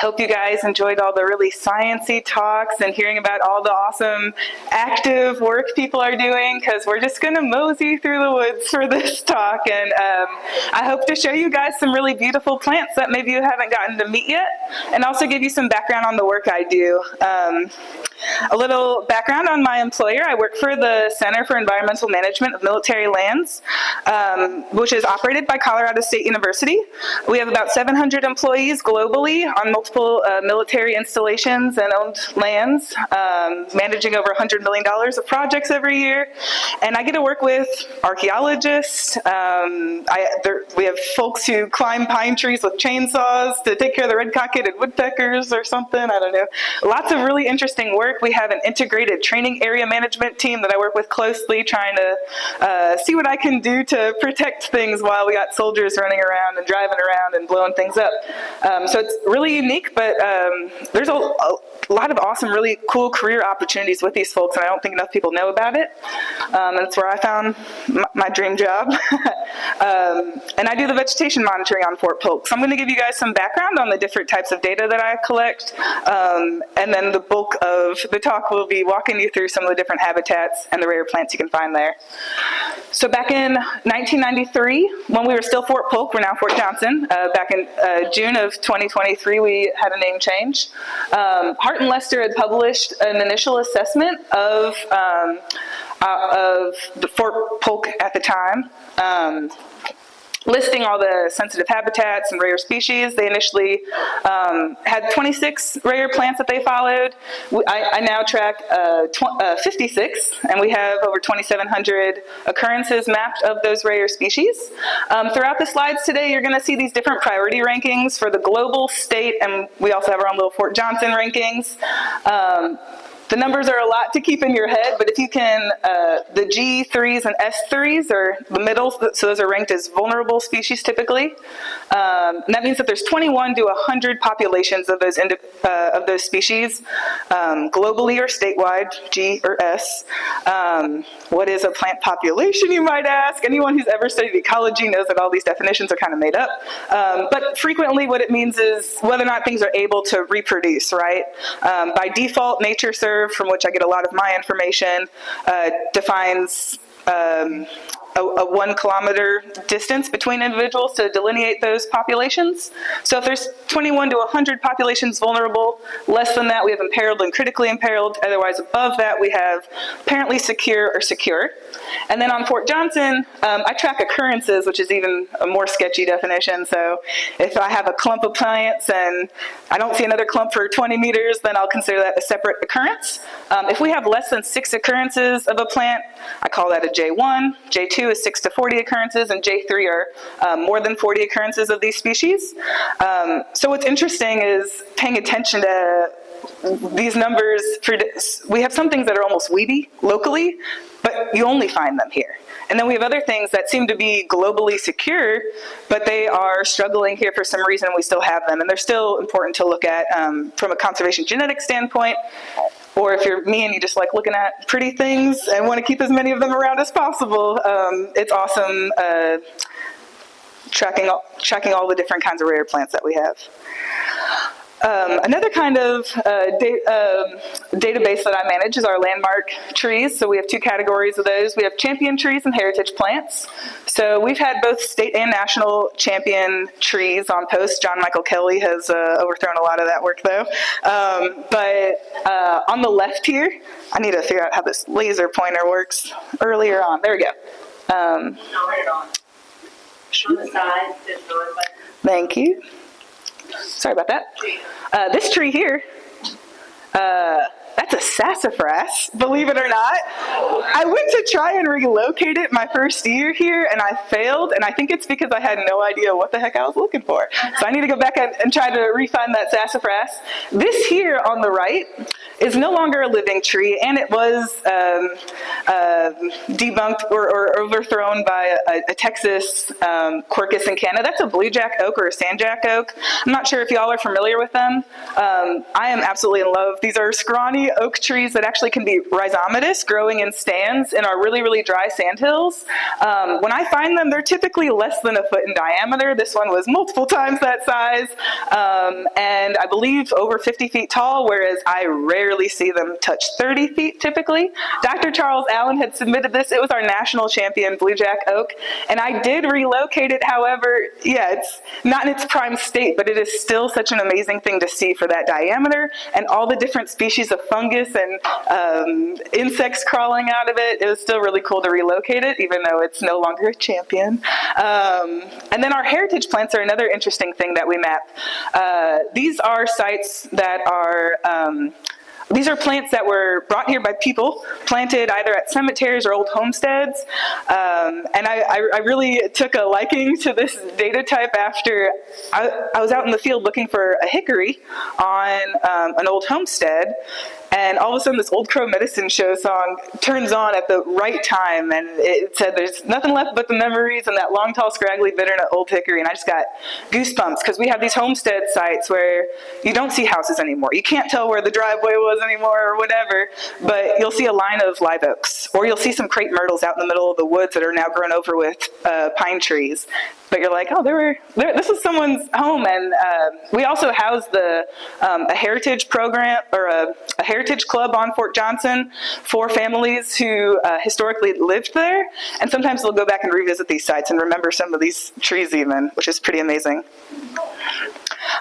hope you guys enjoyed all the really sciencey talks and hearing about all the awesome active work people are doing, because we're just going to mosey through the woods for this talk. And I hope to show you guys some really beautiful plants that maybe you haven't gotten to meet yet, and also give you some background on the work I do. A little background on my employer. I work for the Center for Environmental Management of Military Lands, which is operated by Colorado State University. We have about 700 employees globally on multiple military installations and owned lands, managing over $100 million of projects every year. And I get to work with archaeologists. We have folks who climb pine trees with chainsaws to take care of the red-cockaded woodpeckers or something. I don't know. Lots of really interesting work. We have an integrated training area management team that I work with closely, trying to see what I can do to protect things while we got soldiers running around and driving around and blowing things up. So it's really unique, but there's a lot of awesome, really cool career opportunities with these folks, and I don't think enough people know about it. That's where I found my dream job. And I do the vegetation monitoring on Fort Polk. So I'm going to give you guys some background on the different types of data that I collect, and then the bulk of the talk will be walking you through some of the different habitats and the rare plants you can find there. So back in 1993, when we were still Fort Polk, we're now Fort Johnson. Back in June of 2023, we had a name change. Hart and Lester had published an initial assessment of the Fort Polk at the time, listing all the sensitive habitats and rare species. They initially had 26 rare plants that they followed. I now track 56, and we have over 2,700 occurrences mapped of those rare species. Throughout the slides today, you're going to see these different priority rankings for the global, state, and we also have our own little Fort Johnson rankings. The numbers are a lot to keep in your head, but if you can, the G3s and S3s are the middle, so those are ranked as vulnerable species typically. And that means that there's 21 to 100 populations of those species, globally or statewide, G or S. What is a plant population, you might ask? Anyone who's ever studied ecology knows that all these definitions are kind of made up. But frequently what it means is whether or not things are able to reproduce, right? By default, NatureServe, from which I get a lot of my information, defines a 1 kilometer distance between individuals to delineate those populations. So if there's 21 to 100 populations vulnerable, less than that we have imperiled and critically imperiled, otherwise above that we have apparently secure or secure. And then on Fort Johnson, I track occurrences, which is even a more sketchy definition. So if I have a clump of plants and I don't see another clump for 20 meters, then I'll consider that a separate occurrence. If we have less than 6 occurrences of a plant, I call that a J1. J2 is 6 to 40 occurrences, and J3 are more than 40 occurrences of these species. So what's interesting is paying attention to these numbers. We have some things that are almost weedy locally, but you only find them here. And then we have other things that seem to be globally secure, but they are struggling here for some reason, and we still have them. And they're still important to look at from a conservation genetic standpoint. Or if you're me and you just like looking at pretty things and want to keep as many of them around as possible, it's awesome tracking all the different kinds of rare plants that we have. Another kind of database that I manage is our landmark trees. So we have 2 categories of those. We have champion trees and heritage plants. So we've had both state and national champion trees on post. John Michael Kelly has overthrown a lot of that work though. But on the left here, I need to figure out how this laser pointer works earlier on. There we go. On the side, thank you. Sorry about that. This tree here, that's a sassafras, believe it or not. I went to try and relocate it my first year here, and I failed, and I think it's because I had no idea what the heck I was looking for. So I need to go back and try to refine that sassafras. This here on the right is no longer a living tree, and it was debunked or overthrown by a Texas Quercus incana. That's a blue jack oak or a sandjack oak. I'm not sure if y'all are familiar with them. I am absolutely in love. These are scrawny oak trees that actually can be rhizomatous, growing in stands in our really, really dry sandhills. When I find them, they're typically less than a foot in diameter. This one was multiple times that size, and I believe over 50 feet tall, whereas I rarely see them touch 30 feet typically. Dr. Charles Allen had submitted this. It was our national champion blue jack oak, and I did relocate it. However, yeah, it's not in its prime state, but it is still such an amazing thing to see for that diameter and all the different species of fungus and insects crawling out of it. It was still really cool to relocate it, even though it's no longer a champion. And then our heritage plants are another interesting thing that we map. These are sites that are these are plants that were brought here by people, planted either at cemeteries or old homesteads. And I really took a liking to this data type after I was out in the field looking for a hickory on an old homestead. And all of a sudden, this Old Crow Medicine Show song turns on at the right time, and it said, "There's nothing left but the memories and that long, tall, scraggly, bitternut old hickory." And I just got goosebumps because we have these homestead sites where you don't see houses anymore. You can't tell where the driveway was anymore or whatever, but you'll see a line of live oaks, or you'll see some crepe myrtles out in the middle of the woods that are now grown over with pine trees. But you're like, oh, this is someone's home. And we also house a heritage program or a heritage club on Fort Johnson for families who historically lived there. And sometimes they'll go back and revisit these sites and remember some of these trees even, which is pretty amazing.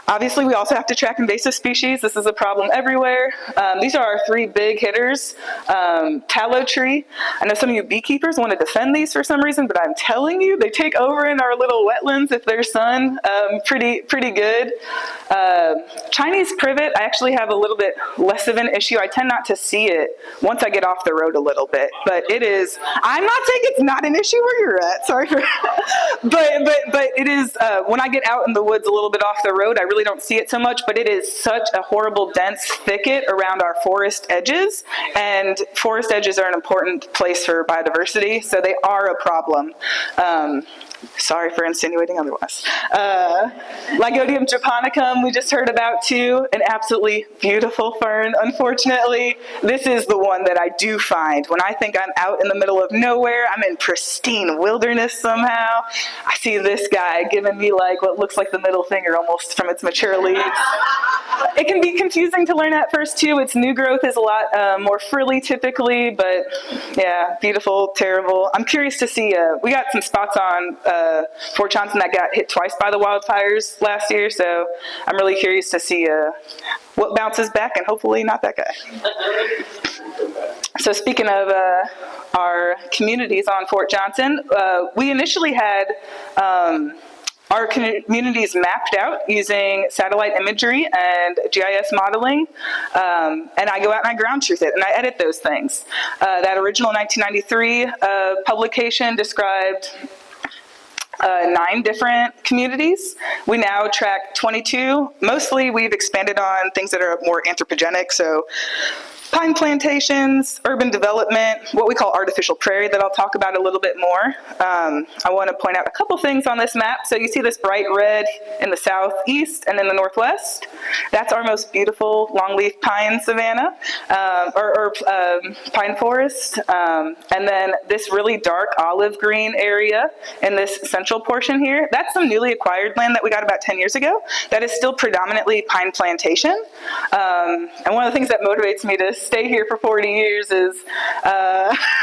Obviously, we also have to track invasive species. This is a problem everywhere. These are our three big hitters. Tallow tree. I know some of you beekeepers want to defend these for some reason, but I'm telling you, they take over in our little wetlands if there's sun pretty good. Chinese privet, I actually have a little bit less of an issue. I tend not to see it once I get off the road a little bit, but it is, I'm not saying it's not an issue where you're at, sorry for, but it is, when I get out in the woods a little bit off the road, I really don't see it so much, but it is such a horrible dense thicket around our forest edges, and forest edges are an important place for biodiversity, so they are a problem. Sorry for insinuating otherwise. Lygodium japonicum we just heard about too, an absolutely beautiful fern. Unfortunately, this is the one that I do find when I think I'm out in the middle of nowhere, I'm in pristine wilderness somehow. I see this guy giving me like what looks like the middle finger almost from its mature leaves. It can be confusing to learn at first too. Its new growth is a lot more frilly typically, but yeah, beautiful, terrible. I'm curious to see, we got some spots on Fort Johnson that got hit twice by the wildfires last year, so I'm really curious to see what bounces back, and hopefully not that guy. So speaking of our communities on Fort Johnson, we initially had our communities mapped out using satellite imagery and GIS modeling, and I go out and I ground truth it, and I edit those things. That original 1993 publication described 9 different communities. We now track 22. Mostly we've expanded on things that are more anthropogenic, so pine plantations, urban development, what we call artificial prairie that I'll talk about a little bit more. I want to point out a couple things on this map. So you see this bright red in the southeast and in the northwest. That's our most beautiful longleaf pine savanna, or pine forest. And then this really dark olive green area in this central portion here, that's some newly acquired land that we got about 10 years ago that is still predominantly pine plantation. And one of the things that motivates me to stay here for 40 years is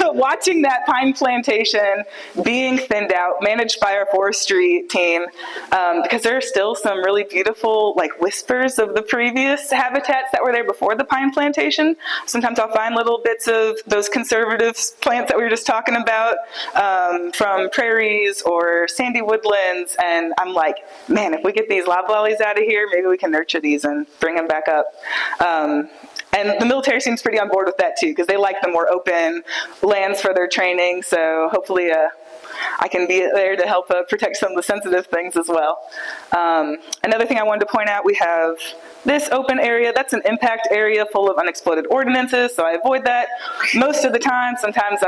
watching that pine plantation being thinned out, managed by our forestry team, because there are still some really beautiful like whispers of the previous habitats that were there before the pine plantation. Sometimes I'll find little bits of those conservative plants that we were just talking about from prairies or sandy woodlands, and I'm like, man, if we get these loblollies out of here, maybe we can nurture these and bring them back up. And the military seems pretty on board with that too, because they like the more open lands for their training. So hopefully I can be there to help protect some of the sensitive things as well. Another thing I wanted to point out, we have this open area. That's an impact area full of unexploded ordinances, so I avoid that most of the time. Sometimes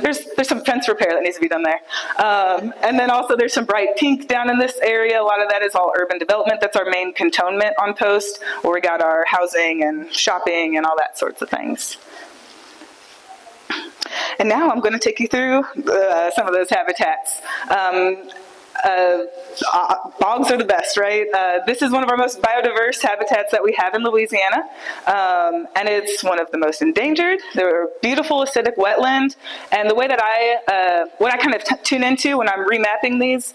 there's some fence repair that needs to be done there. And then also there's some bright pink down in this area. A lot of that is all urban development. That's our main cantonment on Post, where we got our housing and shopping and all that sorts of things. And now I'm going to take you through some of those habitats. Bogs are the best, right? This is one of our most biodiverse habitats that we have in Louisiana, and it's one of the most endangered. They're a beautiful acidic wetland, and the way that what I kind of tune into when I'm remapping these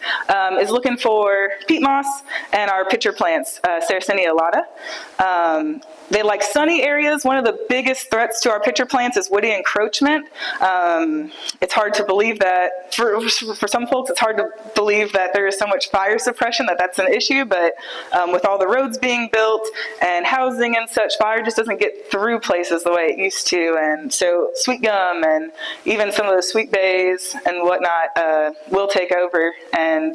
is looking for peat moss and our pitcher plants, Sarracenia alata. They like sunny areas. One of the biggest threats to our pitcher plants is woody encroachment. It's hard to believe that, for some folks, it's hard to believe that there is so much fire suppression that that's an issue, but with all the roads being built and housing and such, fire just doesn't get through places the way it used to. And so sweet gum and even some of the sweet bays and whatnot will take over. And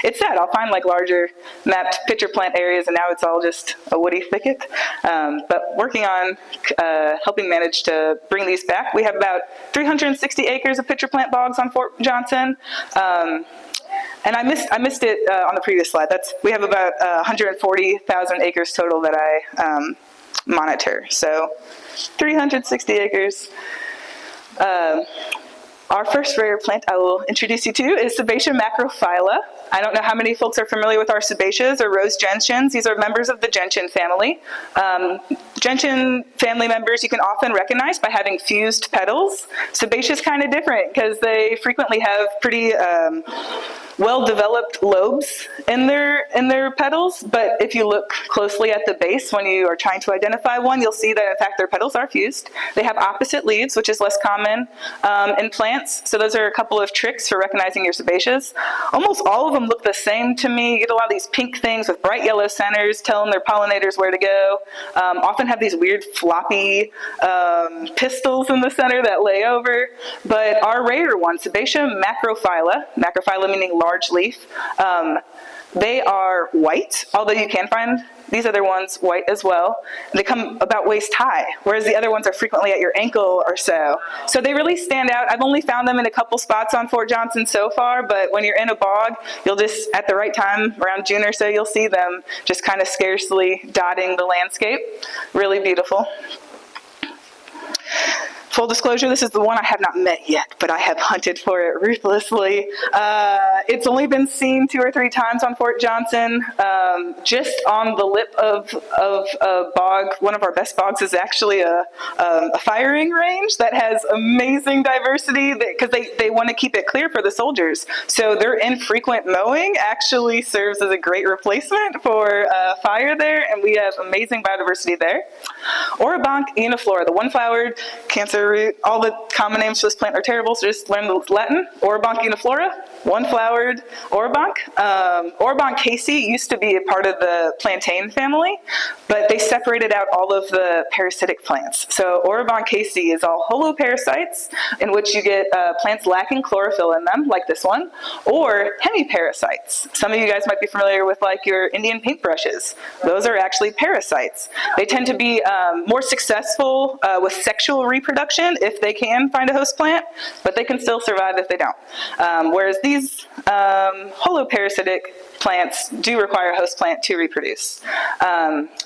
it's sad. I'll find like larger mapped pitcher plant areas, and now it's all just a woody thicket. But working on helping manage to bring these back. We have about 360 acres of pitcher plant bogs on Fort Johnson. And I missed it on the previous slide. We have about 140,000 acres total that I monitor. So 360 acres. Our first rare plant I will introduce you to is Sebacia macrophylla. I don't know how many folks are familiar with our sebaceas or rose gentians. These are members of the gentian family. Gentian family members you can often recognize by having fused petals. Sebacia is kind of different because they frequently have pretty well-developed lobes in their petals, but if you look closely at the base when you are trying to identify one, you'll see that in fact their petals are fused. They have opposite leaves, which is less common in plants, so those are a couple of tricks for recognizing your sebaceas. Almost all of them look the same to me. You get a lot of these pink things with bright yellow centers telling their pollinators where to go. Often have these weird floppy pistils in the center that lay over, but our rarer one, Sebacia macrophylla meaning large leaf, they are white, although you can find these other ones white as well. They come about waist high, whereas the other ones are frequently at your ankle or so. So they really stand out. I've only found them in a couple spots on Fort Johnson so far, but when you're in a bog, you'll just, at the right time, around June or so, you'll see them just kind of scarcely dotting the landscape. Really beautiful. Full disclosure, this is the one I have not met yet, but I have hunted for it ruthlessly. It's only been seen 2 or 3 times on Fort Johnson. Just on the lip of a bog, one of our best bogs is actually a firing range that has amazing diversity because they want to keep it clear for the soldiers. So their infrequent mowing actually serves as a great replacement for fire there, and we have amazing biodiversity there. Orobonc uniflora, the one-flowered cancer root. All the common names for this plant are terrible, so just learn the Latin. Orobonc uniflora, one-flowered Orobonc. Orobonc casey used to be a part of the plantain family, but they separated out all of the parasitic plants. So Orobonc casey is all holoparasites, in which you get plants lacking chlorophyll in them, like this one, or hemiparasites. Some of you guys might be familiar with like your Indian paintbrushes. Those are actually parasites. They tend to be more successful with sexual reproduction if they can find a host plant, but they can still survive if they don't. Whereas these holoparasitic plants do require a host plant to reproduce.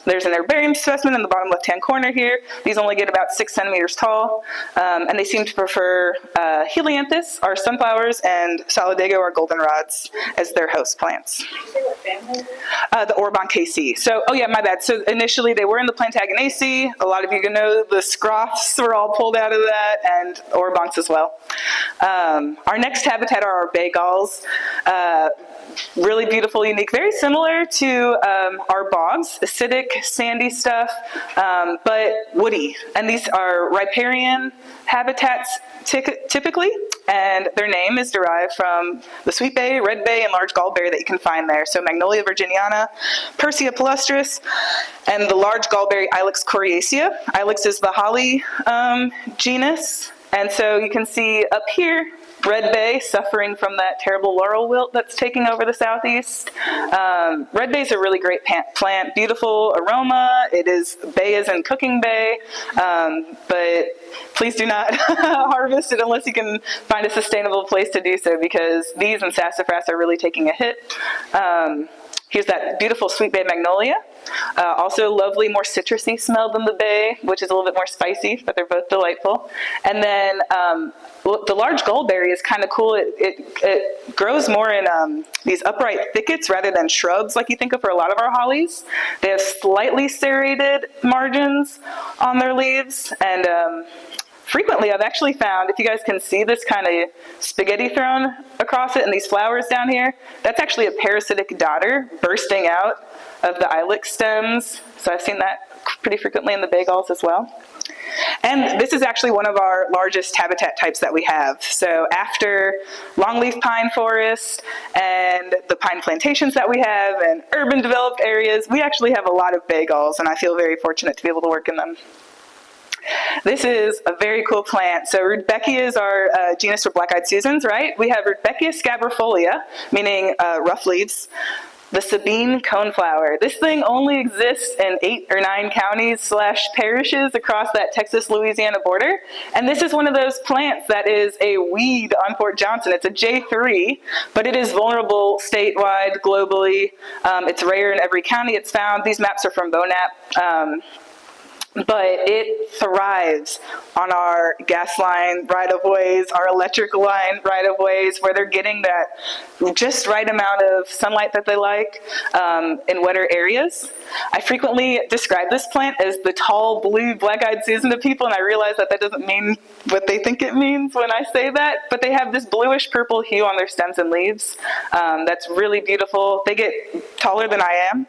There's an herbarium specimen in the bottom left-hand corner here. These only get about 6 centimeters tall, and they seem to prefer helianthus, our sunflowers, and solidago, our goldenrods, as their host plants. The Oroboncaceae. So, oh yeah, my bad. So initially they were in the Plantaginaceae. A lot of you know the scroffs were all pulled out of that, and Oroboncs as well. Our next habitat are our baygalls. Really beautiful, unique, very similar to our bogs, acidic, sandy stuff, but woody. And these are riparian habitats typically, and their name is derived from the sweet bay, red bay, and large gallberry that you can find there. So Magnolia virginiana, Persea palustris, and the large gallberry Ilex coriacea. Ilex is the holly genus, and so you can see up here Red bay, suffering from that terrible laurel wilt that's taking over the southeast. Red bay is a really great plant, beautiful aroma. It is, bay is in cooking bay, but please do not harvest it unless you can find a sustainable place to do so, because these and sassafras are really taking a hit. Here's that beautiful sweet bay magnolia. Also lovely, more citrusy smell than the bay, which is a little bit more spicy, but they're both delightful. And then the large goldberry is kind of cool. It grows more in these upright thickets rather than shrubs like you think of for a lot of our hollies. They have slightly serrated margins on their leaves, and frequently I've actually found, if you guys can see this kind of spaghetti thrown across it and these flowers down here, that's actually a parasitic daughter bursting out of the ilex stems. So I've seen that pretty frequently in the baygalls as well. And this is actually one of our largest habitat types that we have. So after longleaf pine forest and the pine plantations that we have and urban developed areas, we actually have a lot of baygalls, and I feel very fortunate to be able to work in them. This is a very cool plant. So Rudbeckia is our genus for black-eyed Susans, right? We have Rudbeckia scabrifolia, meaning rough leaves. The Sabine coneflower. This thing only exists in 8 or 9 counties / parishes across that Texas-Louisiana border. And this is one of those plants that is a weed on Fort Johnson. It's a J3, but it is vulnerable statewide, globally. It's rare in every county it's found. These maps are from BONAP. But it thrives on our gas line right-of-ways, our electric line right-of-ways, where they're getting that just right amount of sunlight that they like in wetter areas. I frequently describe this plant as the tall blue black-eyed Susan to people, and I realize that that doesn't mean what they think it means when I say that, but they have this bluish purple hue on their stems and leaves. That's really beautiful. They get taller than I am,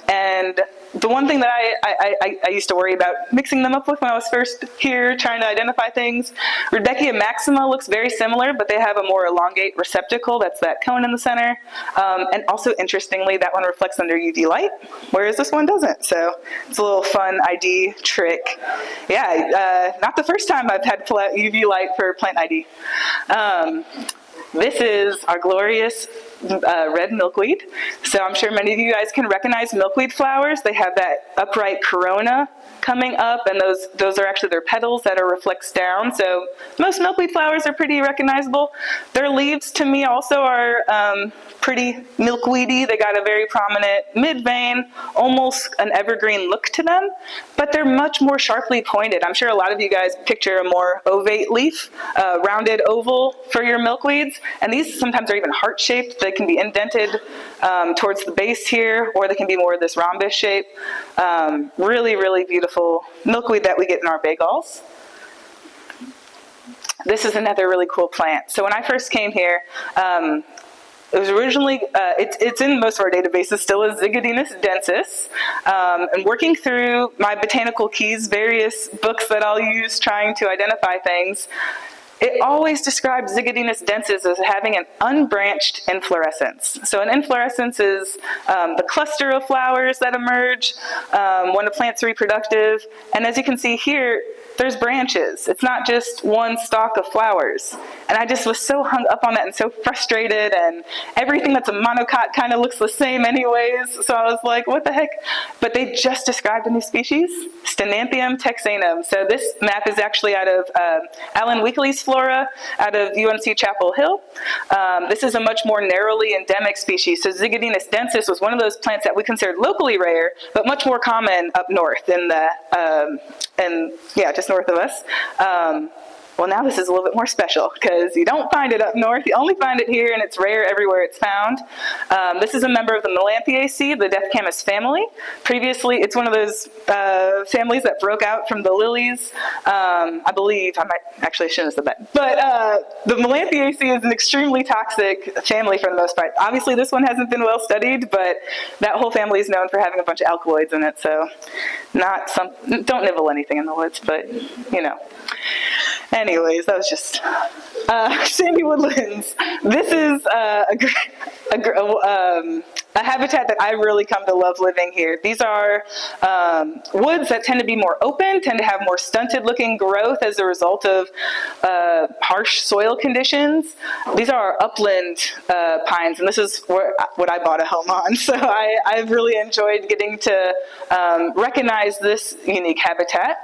and the one thing that I used to worry about mixing them up with when I was first here trying to identify things, Rudbeckia maxima looks very similar, but they have a more elongate receptacle. That's that cone in the center. And also, interestingly, that one reflects under UV light, whereas this one doesn't. So it's a little fun ID trick. Yeah, not the first time I've had UV light for plant ID. This is our glorious red milkweed. So I'm sure many of you guys can recognize milkweed flowers. They have that upright corona coming up, and those are actually their petals that are reflects down. So most milkweed flowers are pretty recognizable. Their leaves, to me, also are pretty milkweedy. They got a very prominent mid-vein, almost an evergreen look to them, but they're much more sharply pointed. I'm sure a lot of you guys picture a more ovate leaf, rounded oval for your milkweeds, and these sometimes are even heart-shaped. They can be indented towards the base here, or they can be more of this rhombus shape. Really, really beautiful milkweed that we get in our baygalls. This is another really cool plant. So when I first came here, it was originally, it's in most of our databases still as Zygodinus densis. And working through my botanical keys, various books that I'll use trying to identify things, it always describes Zygodinus densis as having an unbranched inflorescence. So an inflorescence is the cluster of flowers that emerge when a plant's reproductive. And as you can see here, there's branches. It's not just one stalk of flowers. And I just was so hung up on that and so frustrated, and everything that's a monocot kind of looks the same anyways. So I was like, what the heck? But they just described a new species, Stenanthium texanum. So this map is actually out of Alan Weekly's Flora out of UNC Chapel Hill. This is a much more narrowly endemic species. So Zygodinus densis was one of those plants that we considered locally rare, but much more common up north in the, just north of us. Well, now this is a little bit more special because you don't find it up north. You only find it here, and it's rare everywhere it's found. This is a member of the Melanthiaceae, the Deathcamas family. Previously, it's one of those families that broke out from the lilies. I believe, I shouldn't have said that. But the Melanthiaceae is an extremely toxic family for the most part. Obviously, this one hasn't been well studied, but that whole family is known for having a bunch of alkaloids in it. So don't nibble anything in the woods, but, you know. Anyways, that was just Sandy Woodlands. This is a habitat that I really come to love living here. These are woods that tend to be more open, tend to have more stunted looking growth as a result of harsh soil conditions. These are our upland pines, and this is what I bought a home on. So I've really enjoyed getting to recognize this unique habitat.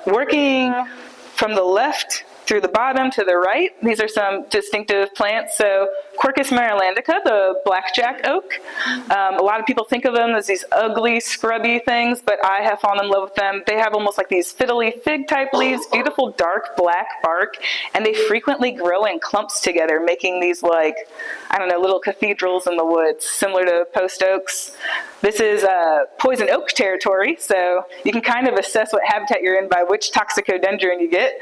Working from the left through the bottom to the right, these are some distinctive plants. So Quercus marylandica, the blackjack oak. A lot of people think of them as these ugly, scrubby things, but I have fallen in love with them. They have almost like these fiddly fig type leaves, beautiful dark black bark, and they frequently grow in clumps together, making these like, I don't know, little cathedrals in the woods, similar to post oaks. This is poison oak territory, so you can kind of assess what habitat you're in by which toxicodendron you get.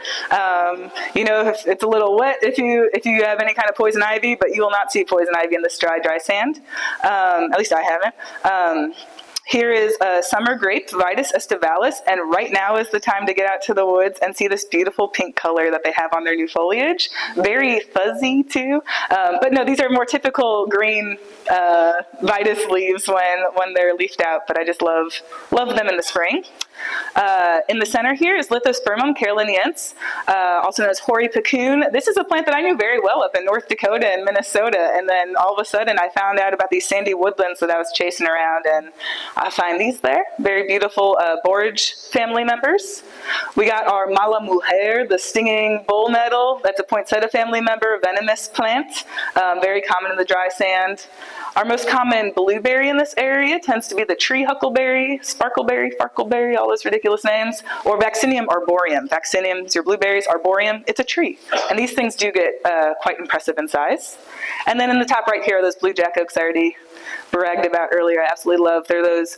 You know, if it's a little wet if you have any kind of poison ivy, but you will not see poison ivy in this dry sand. At least I haven't. Here is a summer grape, Vitis estivalis, and right now is the time to get out to the woods and see this beautiful pink color that they have on their new foliage. Very fuzzy too, but no, these are more typical green Vitis leaves when they're leafed out, but I just love them in the spring. In the center here is Lithospermum caroliniense, also known as hoary puccoon. This is a plant that I knew very well up in North Dakota and Minnesota, and then all of a sudden I found out about these sandy woodlands that I was chasing around, and I find these there. Very beautiful borage family members. We got our mala mujer, the stinging bull nettle. That's a poinsettia family member, a venomous plant, very common in the dry sand. Our most common blueberry in this area tends to be the tree huckleberry, sparkleberry, farkleberry, all those ridiculous names, or Vaccinium arboreum. Vaccinium is your blueberries, arboreum, it's a tree. And these things do get quite impressive in size. And then in the top right here are those blue jack oaks I already bragged about earlier. I absolutely love. They're those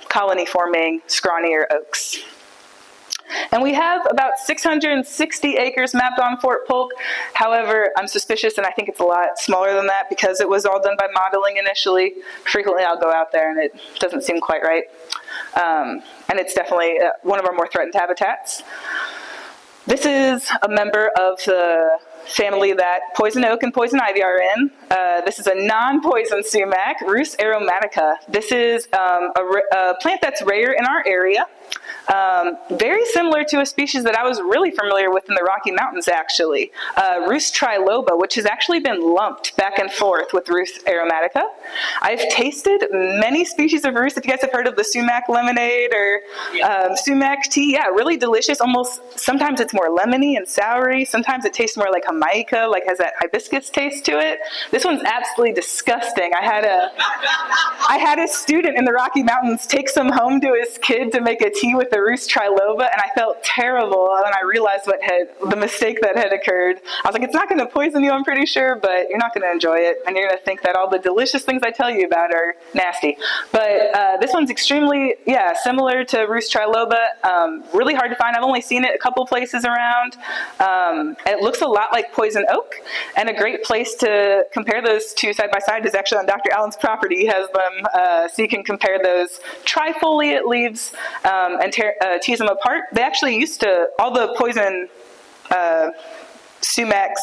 colony-forming scrawnier oaks. And we have about 660 acres mapped on Fort Polk. However, I'm suspicious, and I think it's a lot smaller than that because it was all done by modeling initially. Frequently I'll go out there and it doesn't seem quite right. And it's definitely one of our more threatened habitats. This is a member of the family that poison oak and poison ivy are in. This is a non-poison sumac, Rhus aromatica. This is a plant that's rare in our area. Very similar to a species that I was really familiar with in the Rocky Mountains, actually. Rhus triloba, which has actually been lumped back and forth with Rhus aromatica. I've tasted many species of Rhus. If you guys have heard of the sumac lemonade or sumac tea, yeah, really delicious. Almost, sometimes it's more lemony and soury. Sometimes it tastes more like Jamaica, like has that hibiscus taste to it. This one's absolutely disgusting. I had a student in the Rocky Mountains take some home to his kid to make a tea with the Rhus triloba, and I felt terrible when I realized the mistake that had occurred. I was like, it's not going to poison you, I'm pretty sure, but you're not going to enjoy it, and you're going to think that all the delicious things I tell you about are nasty. But this one's extremely, similar to Rhus triloba. Really hard to find. I've only seen it a couple places around. It looks a lot like poison oak, and a great place to compare those two side by side is actually on Dr. Allen's property. He has them, so you can compare those trifoliate leaves and tease them apart. They actually used to, all the poison sumacs,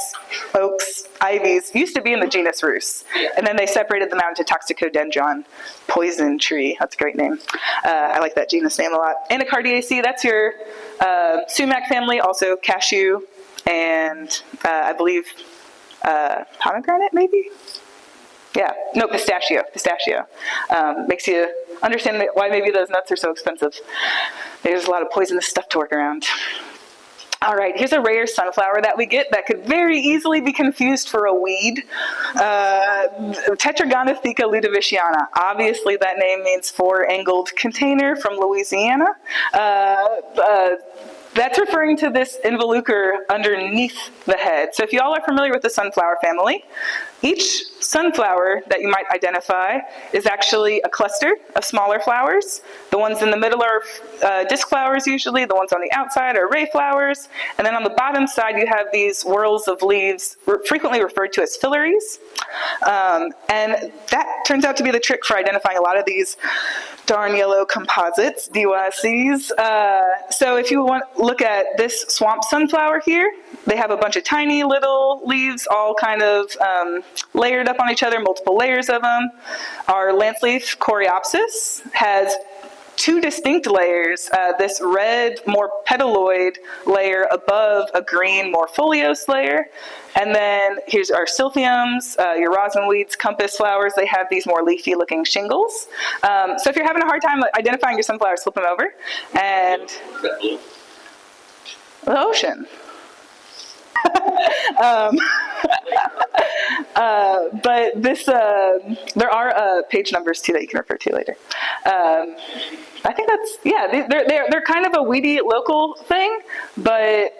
oaks, ivies, used to be in the genus Rhus. And then they separated them out into Toxicodendron, poison tree. That's a great name. I like that genus name a lot. Anacardiaceae, that's your sumac family, also cashew, and I believe pomegranate, maybe? Yeah, no, pistachio. Makes you understand why maybe those nuts are so expensive. There's a lot of poisonous stuff to work around. All right, here's a rare sunflower that we get that could very easily be confused for a weed. Tetragonotheca ludoviciana. Obviously that name means four-angled container from Louisiana. That's referring to this involucre underneath the head. So if you all are familiar with the sunflower family, each sunflower that you might identify is actually a cluster of smaller flowers. The ones in the middle are disc flowers usually, the ones on the outside are ray flowers, and then on the bottom side you have these whorls of leaves, frequently referred to as filaries. And that turns out to be the trick for identifying a lot of these darn yellow composites, DYCs. So if you want look at this swamp sunflower here, they have a bunch of tiny little leaves all kind of layered up on each other, multiple layers of them. Our lance leaf coreopsis has two distinct layers, this red, more petaloid layer above a green, more foliose layer. And then here's our silphiums, your rosin weeds, compass flowers. They have these more leafy looking shingles. So if you're having a hard time identifying your sunflowers, flip them over. And the ocean. But this, there are page numbers too that you can refer to later. I think that's, yeah, they're kind of a weedy local thing, but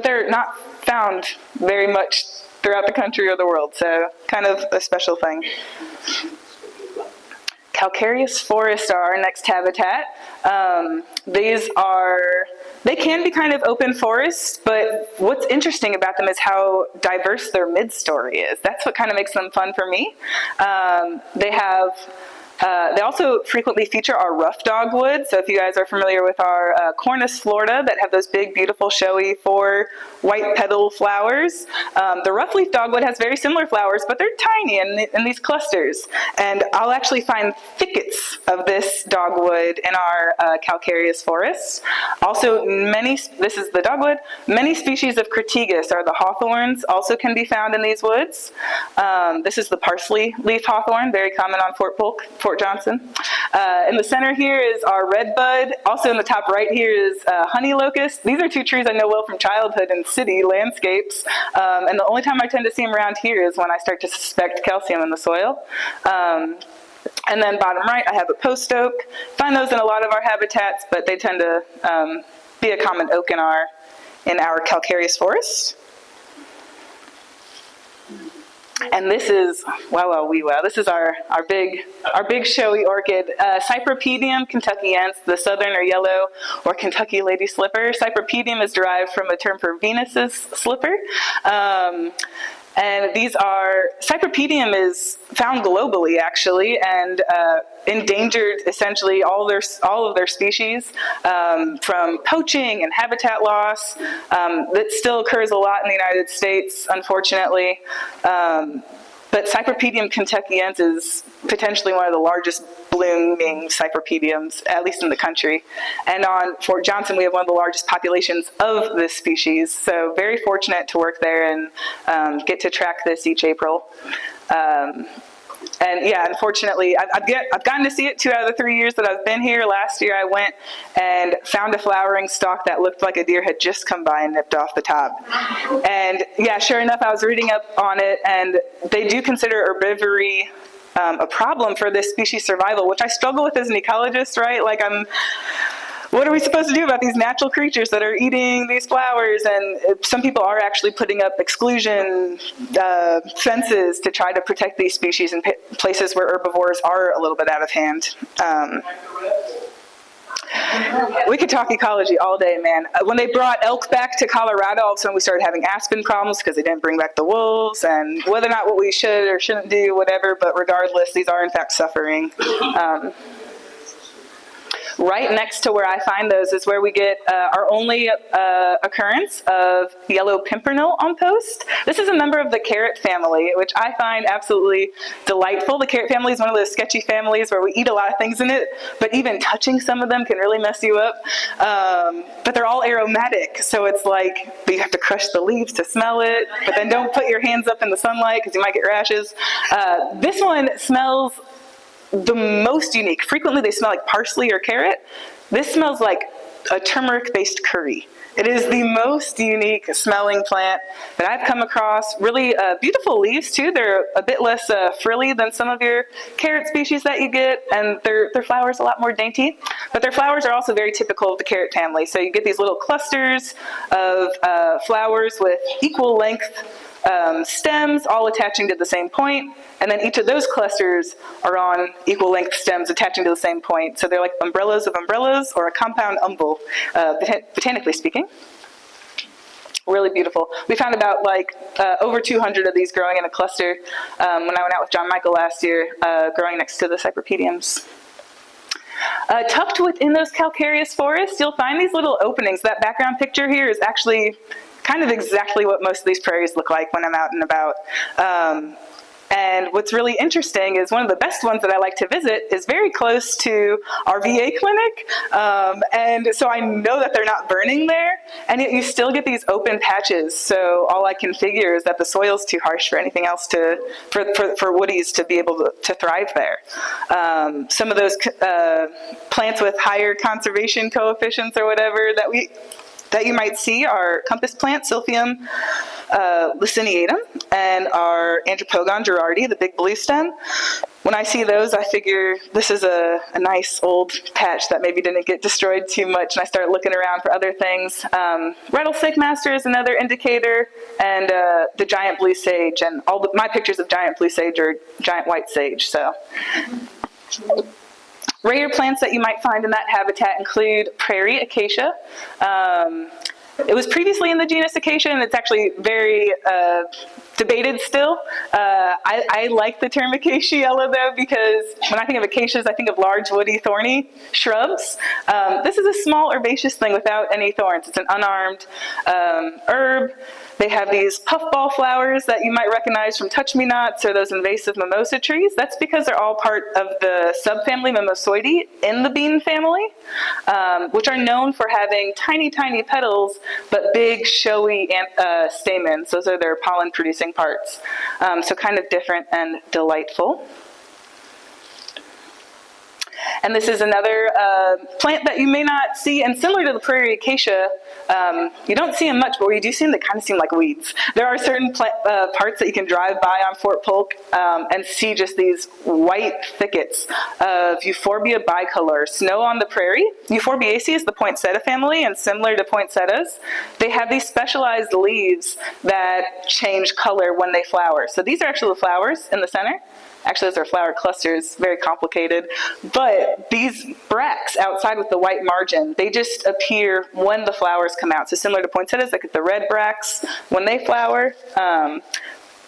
they're not found very much throughout the country or the world, so kind of a special thing. Calcareous forests are our next habitat. They can be kind of open forests, but what's interesting about them is how diverse their mid-story is. That's what kind of makes them fun for me. They also frequently feature our rough dogwood. So if you guys are familiar with our Cornus Florida that have those big, beautiful, showy 4 white petal flowers, the rough leaf dogwood has very similar flowers, but they're tiny in these clusters. And I'll actually find thickets of this dogwood in our calcareous forests. Also, this is the dogwood, many species of crataegus, or the hawthorns, also can be found in these woods. This is the parsley leaf hawthorn, very common on Fort Polk, Fort Johnson. In the center here is our redbud. Also in the top right here is honey locust. These are 2 trees I know well from childhood and city landscapes. And the only time I tend to see them around here is when I start to suspect calcium in the soil. And then bottom right, I have a post oak. Find those in a lot of our habitats, but they tend to be a common oak in our calcareous forests. And this is, wow, this is our big showy orchid, Cypripedium kentuckiense, the southern or yellow or Kentucky lady slipper. Cypripedium is derived from a term for Venus's slipper. And Cypripedium is found globally, actually, and endangered essentially all of their species from poaching and habitat loss. That still occurs a lot in the United States, unfortunately. But Cypripedium kentuckiense is potentially one of the largest blooming cypripediums, at least in the country. And on Fort Johnson, we have one of the largest populations of this species. So very fortunate to work there and get to track this each April. And yeah, unfortunately, I've gotten to see it 2 out of the 3 years that I've been here. Last year I went and found a flowering stalk that looked like a deer had just come by and nipped off the top. And yeah, sure enough, I was reading up on it, and they do consider herbivory a problem for this species survival, which I struggle with as an ecologist, right? Like what are we supposed to do about these natural creatures that are eating these flowers? And some people are actually putting up exclusion fences to try to protect these species in places where herbivores are a little bit out of hand. We could talk ecology all day, man. When they brought elk back to Colorado, all of a sudden we started having aspen problems because they didn't bring back the wolves, and whether or not what we should or shouldn't do, whatever, but regardless, these are in fact suffering. Right next to where I find those is where we get our only occurrence of yellow pimpernel on post. This is a member of the carrot family, which I find absolutely delightful. The carrot family is one of those sketchy families where we eat a lot of things in it, but even touching some of them can really mess you up. But they're all aromatic, so it's like you have to crush the leaves to smell it, but then don't put your hands up in the sunlight because you might get rashes. This one smells the most unique. Frequently they smell like parsley or carrot. This smells like a turmeric-based curry. It is the most unique smelling plant that I've come across. Really beautiful leaves too. They're a bit less frilly than some of your carrot species that you get, and their flowers a lot more dainty. But their flowers are also very typical of the carrot family. So you get these little clusters of flowers with equal length stems all attaching to the same point, and then each of those clusters are on equal length stems attaching to the same point. So they're like umbrellas of umbrellas, or a compound umbel, botanically speaking. Really beautiful. We found about over 200 of these growing in a cluster when I went out with John Michael last year, growing next to the cypripediums. Tucked within those calcareous forests, you'll find these little openings. That background picture here is actually kind of exactly what most of these prairies look like when I'm out and about. And what's really interesting is one of the best ones that I like to visit is very close to our VA clinic. And so I know that they're not burning there, and yet you still get these open patches. So all I can figure is that the soil's too harsh for anything else for woodies to be able to thrive there. Some of those plants with higher conservation coefficients or whatever that you might see are compass plant, Silphium laciniatum, and our Andropogon gerardi, the big blue stem. When I see those, I figure this is a nice old patch that maybe didn't get destroyed too much, and I start looking around for other things. Rattlesnake master is another indicator, and the giant blue sage, and my pictures of giant blue sage are giant white sage. So. Rare plants that you might find in that habitat include prairie acacia. It was previously in the genus Acacia, and it's actually very debated still. I like the term acaciella, though, because when I think of acacias, I think of large, woody, thorny shrubs. This is a small herbaceous thing without any thorns. It's an unarmed herb. They have these puffball flowers that you might recognize from touch-me-nots or those invasive mimosa trees. That's because they're all part of the subfamily Mimosoideae in the bean family, which are known for having tiny, tiny petals, but big, showy stamens. Those are their pollen-producing parts. So kind of different and delightful. And this is another plant that you may not see, and similar to the prairie acacia, you don't see them much, but where you do see them, they kind of seem like weeds. There are certain parts that you can drive by on Fort Polk and see just these white thickets of Euphorbia bicolor, snow on the prairie. Euphorbiaceae is the poinsettia family, and similar to poinsettias, they have these specialized leaves that change color when they flower. So these are actually the flowers in the center. Actually, those are flower clusters, very complicated. But these bracts outside with the white margin, they just appear when the flowers come out. So similar to poinsettias, like the red bracts when they flower.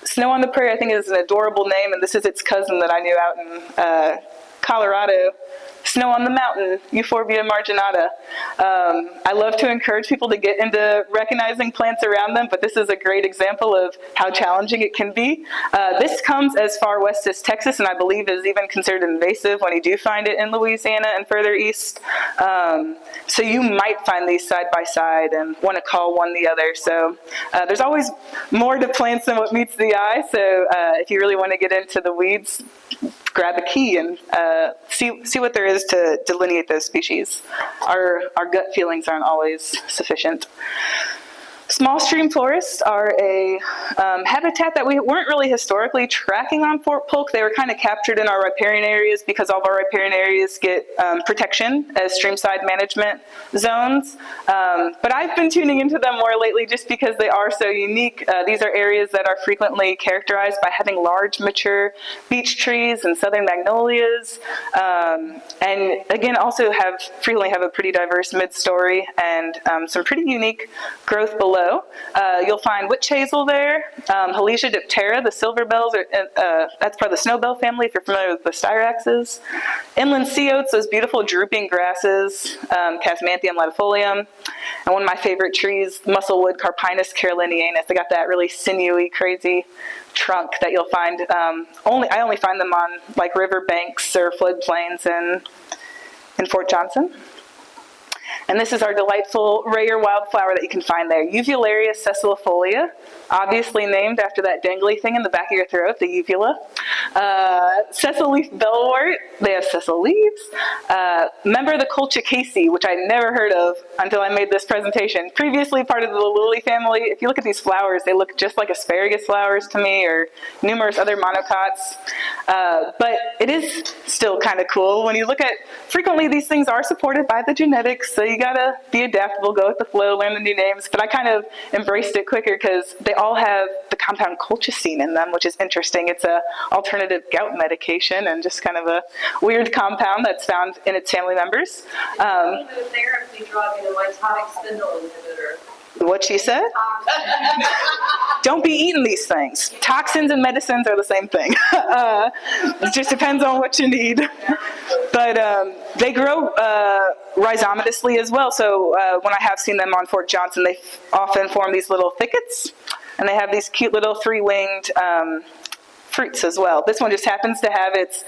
Snow on the Prairie, I think, is an adorable name, and this is its cousin that I knew out in Colorado. Snow on the Mountain, Euphorbia marginata. I love to encourage people to get into recognizing plants around them, but this is a great example of how challenging it can be. This comes as far west as Texas, and I believe is even considered invasive when you do find it in Louisiana and further east. So you might find these side by side and want to call one the other. So there's always more to plants than what meets the eye. So if you really want to get into the weeds, grab a key and see what there is to delineate those species. Our gut feelings aren't always sufficient. Small stream forests are a habitat that we weren't really historically tracking on Fort Polk. They were kind of captured in our riparian areas because all of our riparian areas get protection as streamside management zones. But I've been tuning into them more lately just because they are so unique. These are areas that are frequently characterized by having large mature beech trees and southern magnolias. And again, also frequently have a pretty diverse mid-story and some pretty unique growth below. You'll find witch hazel there, Halesia diptera, the silver bells, that's part of the snowbell family if you're familiar with the styraxes. Inland sea oats, those beautiful drooping grasses, Casmantium latifolium, and one of my favorite trees, musclewood Carpinus carolinianus. They got that really sinewy, crazy trunk that you'll find, I only find them on like river banks or floodplains in Fort Johnson. And this is our delightful rare wildflower that you can find there, Uvularia sessilifolia, obviously named after that dangly thing in the back of your throat, the uvula. Sessile leaf bellwort, they have sessile leaves. Member of the Colchicaceae, which I never heard of until I made this presentation. Previously part of the lily family. If you look at these flowers, they look just like asparagus flowers to me, or numerous other monocots. But it is still kind of cool when you look at, frequently these things are supported by the genetics, so you gotta be adaptable, go with the flow, learn the new names. But I kind of embraced it quicker because they all have the compound colchicine in them, which is interesting. It's a alternative gout medication and just kind of a weird compound that's found in its family members. Chemotherapy drug and a mitotic spindle inhibitor. What she said? Don't be eating these things. Toxins and medicines are the same thing. It just depends on what you need. But they grow rhizomatously as well. So when I have seen them on Fort Johnson, they often form these little thickets, and they have these cute little three-winged fruits as well. This one just happens to have its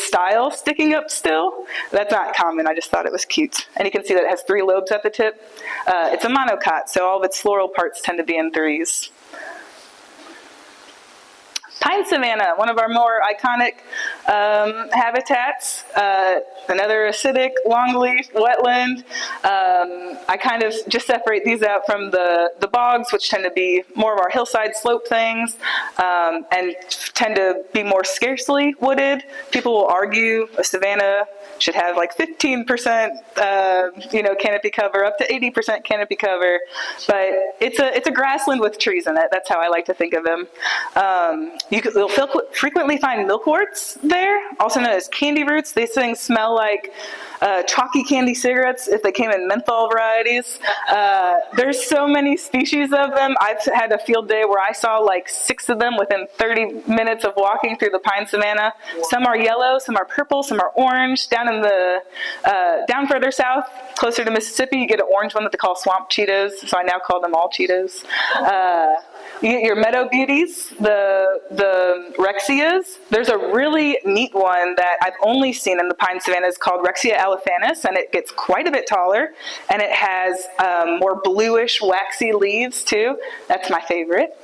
style sticking up still. That's not common, I just thought it was cute. And you can see that it has 3 lobes at the tip. It's a monocot, so all of its floral parts tend to be in 3s. Pine savanna, one of our more iconic habitats, another acidic longleaf wetland. I kind of just separate these out from the bogs, which tend to be more of our hillside slope things, and tend to be more scarcely wooded. People will argue a savanna should have like 15% canopy cover, up to 80% canopy cover, but it's a grassland with trees in it. That's how I like to think of them. You'll frequently find milkworts there, also known as candy roots. These things smell like chalky candy cigarettes if they came in menthol varieties. There's so many species of them. I've had a field day where I saw like 6 of them within 30 minutes of walking through the pine savanna. Some are yellow, some are purple, some are orange. Down further south, closer to Mississippi, you get an orange one that they call swamp Cheetos, so I now call them all Cheetos. You get your meadow beauties, the Rexias. There's a really neat one that I've only seen in the pine savannas called Rexia aliphanus, and it gets quite a bit taller, and it has more bluish, waxy leaves too. That's my favorite.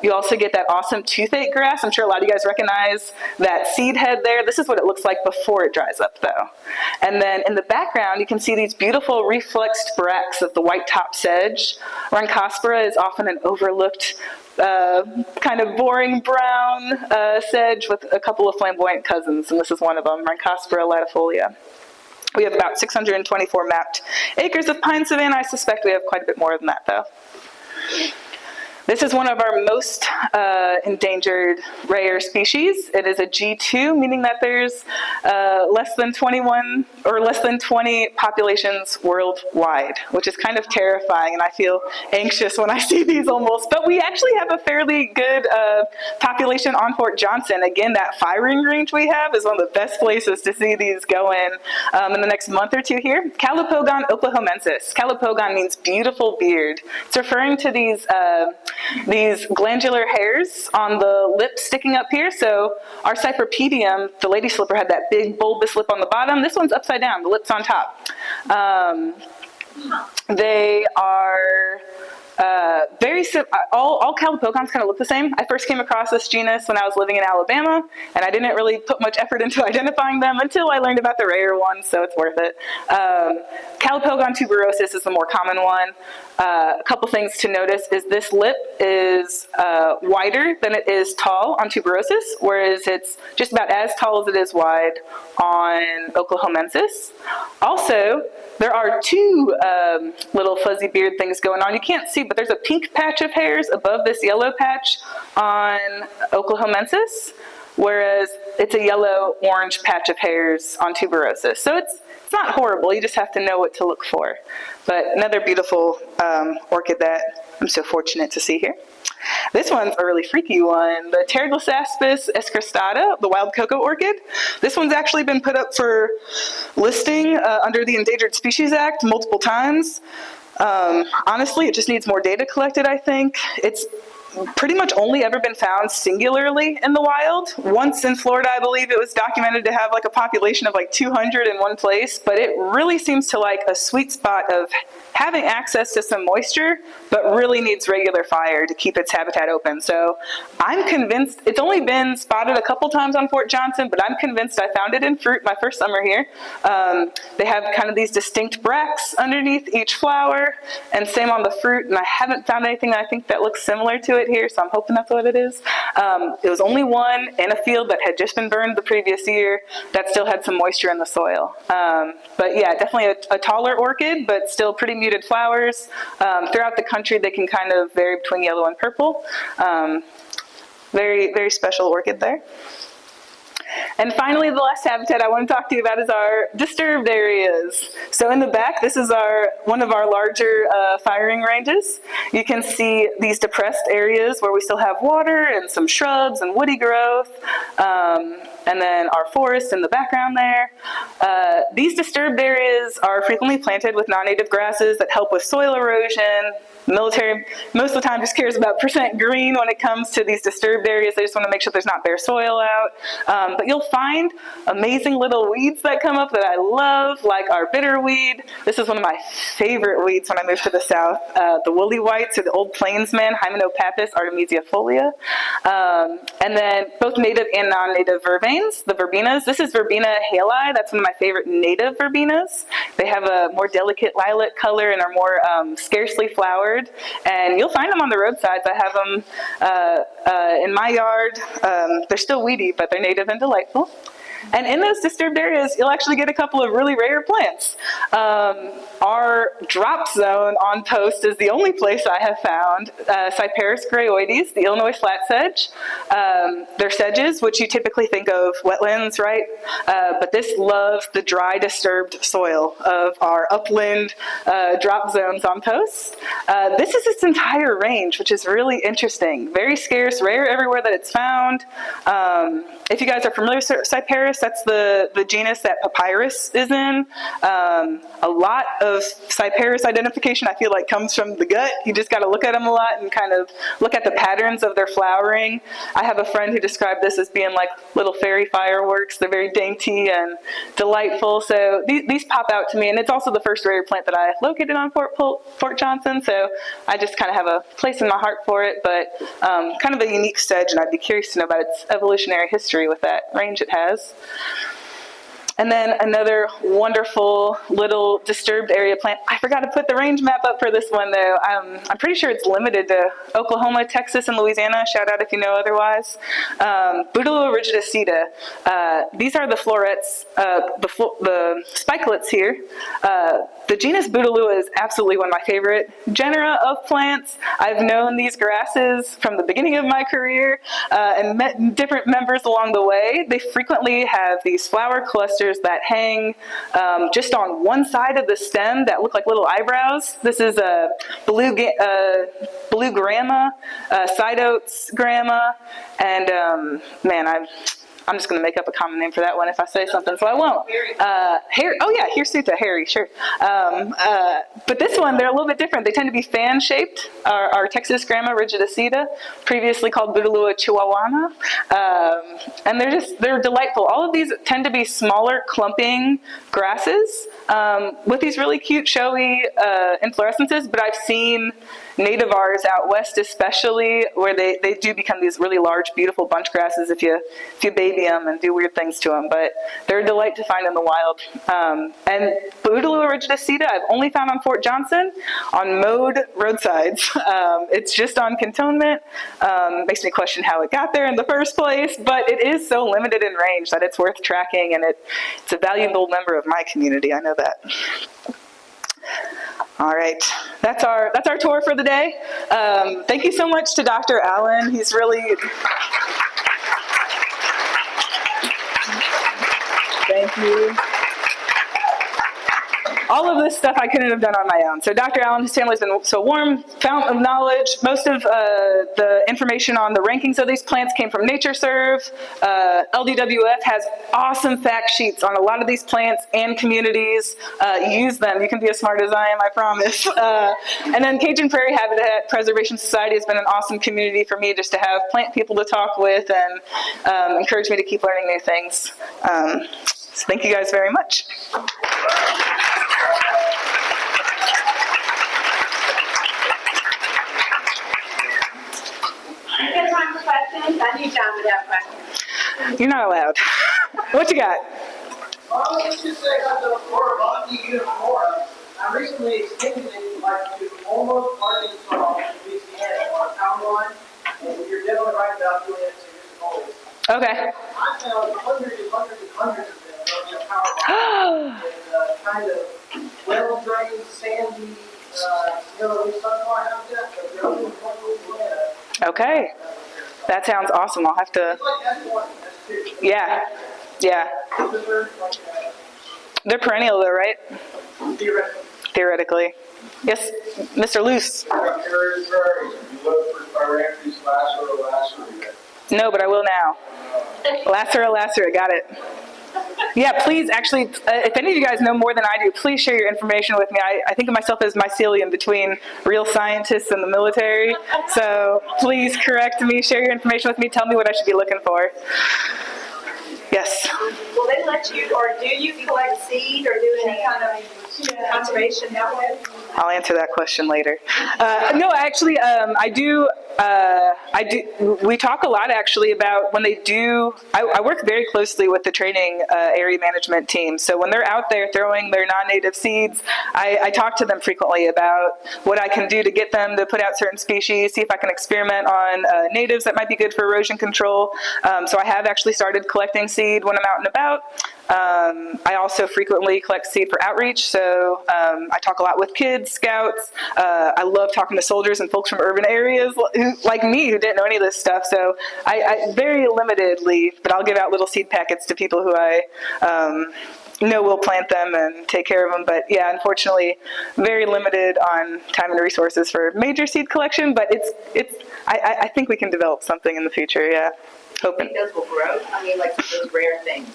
You also get that awesome toothache grass. I'm sure a lot of you guys recognize that seed head there. This is what it looks like before it dries up though. And then in the background, you can see these beautiful reflexed bracts of the white top sedge. Rhynchospora is often an overlooked kind of boring brown sedge with a couple of flamboyant cousins, and this is one of them, Rhynchospora latifolia. We have about 624 mapped acres of pine savanna. I suspect we have quite a bit more than that though. This is one of our most endangered rare species. It is a G2, meaning that there's less than 21 or less than 20 populations worldwide, which is kind of terrifying, and I feel anxious when I see these almost. But we actually have a fairly good population on Fort Johnson. Again, that firing range we have is one of the best places to see these go in the next month or two here. Calopogon oklahomensis. Calopogon means beautiful beard. It's referring to these glandular hairs on the lip sticking up here. So our Cypripedium, the lady slipper, had that big bulbous lip on the bottom. This one's upside down, the lip's on top. They are all Calopogons kind of look the same. I first came across this genus when I was living in Alabama, and I didn't really put much effort into identifying them until I learned about the rare ones, so it's worth it. Calopogon tuberosus is the more common one. A couple things to notice is this lip is wider than it is tall on tuberosus, whereas it's just about as tall as it is wide on oklahomensis. Also, there are 2 little fuzzy beard things going on. You can't see, but there's a pink patch of hairs above this yellow patch on oklahomensis, whereas it's a yellow-orange patch of hairs on tuberosus. So it's not horrible, you just have to know what to look for. But another beautiful orchid that I'm so fortunate to see here. This one's a really freaky one, the Pteroglypsaspis escrestata, the wild cocoa orchid. This one's actually been put up for listing under the Endangered Species Act multiple times. Honestly, it just needs more data collected, I think. It's pretty much only ever been found singularly in the wild. Once in Florida, I believe it was documented to have like a population of like 200 in one place, but it really seems to like a sweet spot of having access to some moisture, but really needs regular fire to keep its habitat open. So I'm convinced, it's only been spotted a couple times on Fort Johnson, but I'm convinced I found it in fruit my first summer here. They have kind of these distinct bracts underneath each flower, and same on the fruit, and I haven't found anything that I think that looks similar to it here, so I'm hoping that's what it is. It was only one in a field that had just been burned the previous year that still had some moisture in the soil. But yeah, definitely a taller orchid, but still pretty muted flowers. Throughout the country, they can kind of vary between yellow and purple. Very, very special orchid there. And finally, the last habitat I want to talk to you about is our disturbed areas. So in the back, this is one of our larger firing ranges. You can see these depressed areas where we still have water and some shrubs and woody growth. And then our forest in the background there. These disturbed areas are frequently planted with non-native grasses that help with soil erosion. Military, most of the time, just cares about percent green when it comes to these disturbed areas. They just want to make sure there's not bare soil out. But you'll find amazing little weeds that come up that I love, like our bitterweed. This is one of my favorite weeds when I moved to the south. The woolly whites, or the old plainsman, Hymenopapus artemisia-folia. And then both native and non-native vervains, the verbenas. This is Verbena hali. That's one of my favorite native verbenas. They have a more delicate lilac color and are more scarcely flowered. And you'll find them on the roadsides. I have them in my yard. They're still weedy, but they're native and delightful. And in those disturbed areas, you'll actually get a couple of really rare plants. Our drop zone on Post is the only place I have found Cyperus grayoides, the Illinois flat sedge. They're sedges, which you typically think of wetlands, right? But this loves the dry, disturbed soil of our upland drop zones on Post. This is its entire range, which is really interesting. Very scarce, rare everywhere that it's found. If you guys are familiar with Cyperus, that's the genus that papyrus is in. A lot of Cyperus identification, I feel like, comes from the gut. You just got to look at them a lot and kind of look at the patterns of their flowering. I have a friend who described this as being like little fairy fireworks. They're very dainty and delightful. So these pop out to me, and it's also the first rare plant that I located on Fort Johnson. So I just kind of have a place in my heart for it, but kind of a unique sedge, and I'd be curious to know about its evolutionary history with that range it has. And then another wonderful little disturbed area plant. I forgot to put the range map up for this one, though. I'm pretty sure it's limited to Oklahoma, Texas, and Louisiana. Shout out if you know otherwise. Bouteloua rigidicida. These are the florets, the spikelets here. The genus Bouteloua is absolutely one of my favorite genera of plants. I've known these grasses from the beginning of my career and met different members along the way. They frequently have these flower clusters that hang just on one side of the stem that look like little eyebrows. This is a blue grama, side oats grama, and man, I'm just going to make up a common name for that one if I say something, so I won't. Oh yeah, hirsuta, hairy, sure. But this one, they're a little bit different. They tend to be fan-shaped. Our Texas grama rigidicida, previously called Bouteloua chihuahuana, and they're delightful. All of these tend to be smaller clumping grasses with these really cute, showy inflorescences, but I've seen nativars out west especially, where they do become these really large, beautiful bunch grasses if you baby them and do weird things to them, but they're a delight to find in the wild. And Bouteloua rigidicida I've only found on Fort Johnson on mowed roadsides. It's just on cantonment. Makes me question how it got there in the first place, but it is so limited in range that it's worth tracking, and it's a valuable member of my community, I know that. All right, that's our tour for the day. Thank you so much to Dr. Allen. He's really... Thank you. All of this stuff I couldn't have done on my own. So Dr. Allen, his family's been so warm, fountain of knowledge. Most of the information on the rankings of these plants came from NatureServe. LDWF has awesome fact sheets on a lot of these plants and communities. Use them. You can be as smart as I am, I promise. And then Cajun Prairie Habitat Preservation Society has been an awesome community for me just to have plant people to talk with and encourage me to keep learning new things. So thank you guys very much. You get time for questions? I need time without questions. You're not allowed. What you got? Well, let's just say I got the botany uniform. I recently extended it like to almost Arkansas, Louisiana, on a town line, and you're definitely right about doing it to your goals. Okay. I found hundreds and hundreds and hundreds of them on your power line, and kind of well-drained, sandy, sunflower habitat, but they're only one Louisiana. Okay. That sounds awesome. I'll have to... It's like S1. too. Yeah, yeah. They're perennial though, right? Theoretically. Theoretically. Yes, Mr. Luce. I'm curious, prairies. You look for directories, lasso yet? No, but I will now. Lacera, got it. Yeah, please, actually, if any of you guys know more than I do, please share your information with me. I think of myself as mycelium between real scientists and the military. So please correct me, share your information with me, tell me what I should be looking for. Yes. Will they let you, or do you collect seed or do any kind of conservation that way? I'll answer that question later. No, actually, I do. We talk a lot actually about when they do. I work very closely with the training area management team. So when they're out there throwing their non-native seeds, I talk to them frequently about what I can do to get them to put out certain species. See if I can experiment on natives that might be good for erosion control. So I have actually started collecting seed when I'm out and about. I also frequently collect seed for outreach, so I talk a lot with kids, scouts. I love talking to soldiers and folks from urban areas like me who didn't know any of this stuff, so I very limitedly, but I'll give out little seed packets to people who I know will plant them and take care of them. But yeah, unfortunately, very limited on time and resources for major seed collection, but I think we can develop something in the future, yeah. I think those will grow. I mean, like those rare things.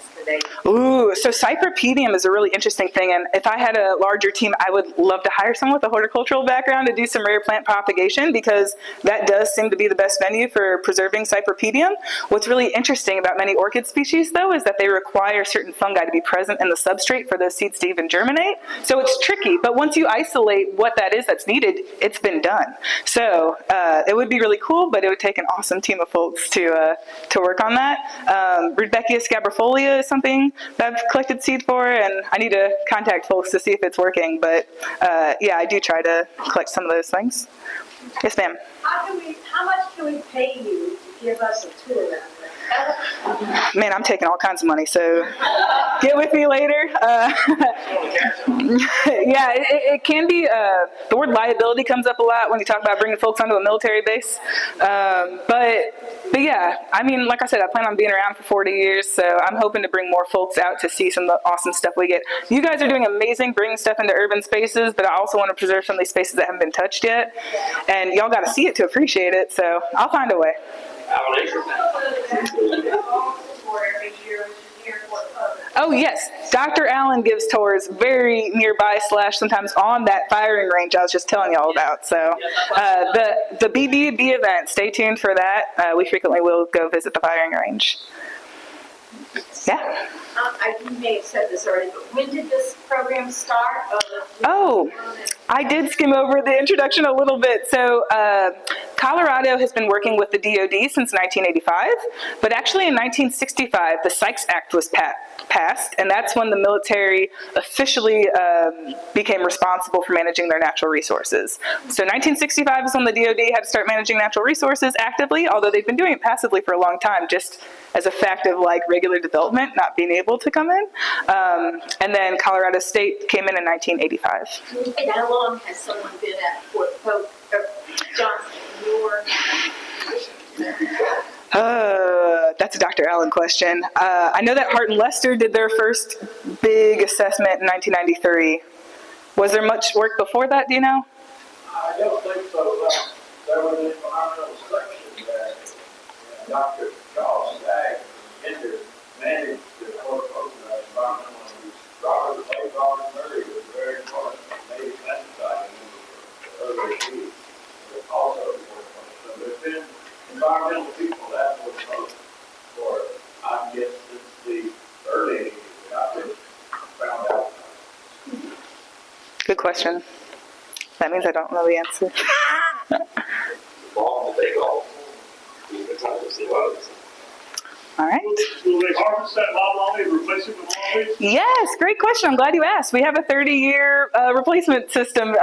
Ooh, so cypripedium is a really interesting thing, and if I had a larger team, I would love to hire someone with a horticultural background to do some rare plant propagation, because that does seem to be the best venue for preserving cypripedium. What's really interesting about many orchid species, though, is that they require certain fungi to be present in the substrate for those seeds to even germinate. So it's tricky, but once you isolate what that is that's needed, it's been done. So it would be really cool, but it would take an awesome team of folks to work on that. Rudbeckia scabrifolia is something that I've collected seed for, and I need to contact folks to see if it's working, but yeah, I do try to collect some of those things. Yes, ma'am. How much can we pay you to give us a tour around there? Man, I'm taking all kinds of money, so get with me later. Yeah, it can be, the word liability comes up a lot when you talk about bringing folks onto a military base. But yeah, I mean, like I said, I plan on being around for 40 years, so I'm hoping to bring more folks out to see some of the awesome stuff we get. You guys are doing amazing bringing stuff into urban spaces, but I also want to preserve some of these spaces that haven't been touched yet. And y'all got to see it to appreciate it, so I'll find a way. Oh yes, Dr. Allen gives tours very nearby / sometimes on that firing range I was just telling y'all about. So the BBB event, stay tuned for that. We frequently will go visit the firing range. Yeah. You may have said this already, but when did this program start? Oh, I did skim over the introduction a little bit. So Colorado has been working with the DoD since 1985, but actually in 1965, the Sikes Act was passed, and that's when the military officially became responsible for managing their natural resources. So 1965 is when the DoD had to start managing natural resources actively, although they've been doing it passively for a long time, just as a fact of like regular development not being able to come in. And then Colorado State came in 1985. And how long has someone been at Fort Polk, Johnson, That's a Dr. Allen question. I know that Hart and Lester did their first big assessment in 1993. Was there much work before that, do you know? I don't think so. There was an environmental section that Dr. Charles Stagg managed the Fort Polk environmental use. Robert Murray was very important. Native pesticide early seeds. Also important. So there's been environmental people that Fort Polk for, I guess, since the early 80s that I've been found out. Good question. That means I don't know the answer. All the baygalls. All right. Will they harvest that loblolly and replace it with Yes, great question. I'm glad you asked. We have a 30-year replacement system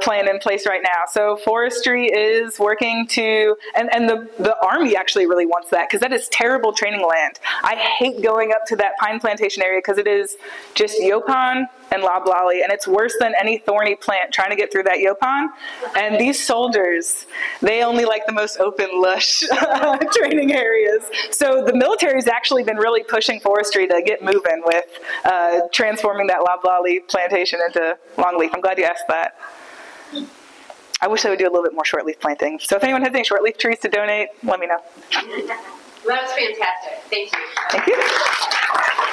plan in place right now. So forestry is working to, and the Army actually really wants that because that is terrible training land. I hate going up to that pine plantation area because it is just yopon and loblolly, and it's worse than any thorny plant trying to get through that yopon. And these soldiers, they only like the most open, lush training areas. So the military's actually been really pushing forestry to get moving with transforming that loblolly plantation into longleaf. I'm glad you asked that. I wish I would do a little bit more shortleaf planting. So if anyone has any shortleaf trees to donate, let me know. Well, that was fantastic. Thank you. Thank you.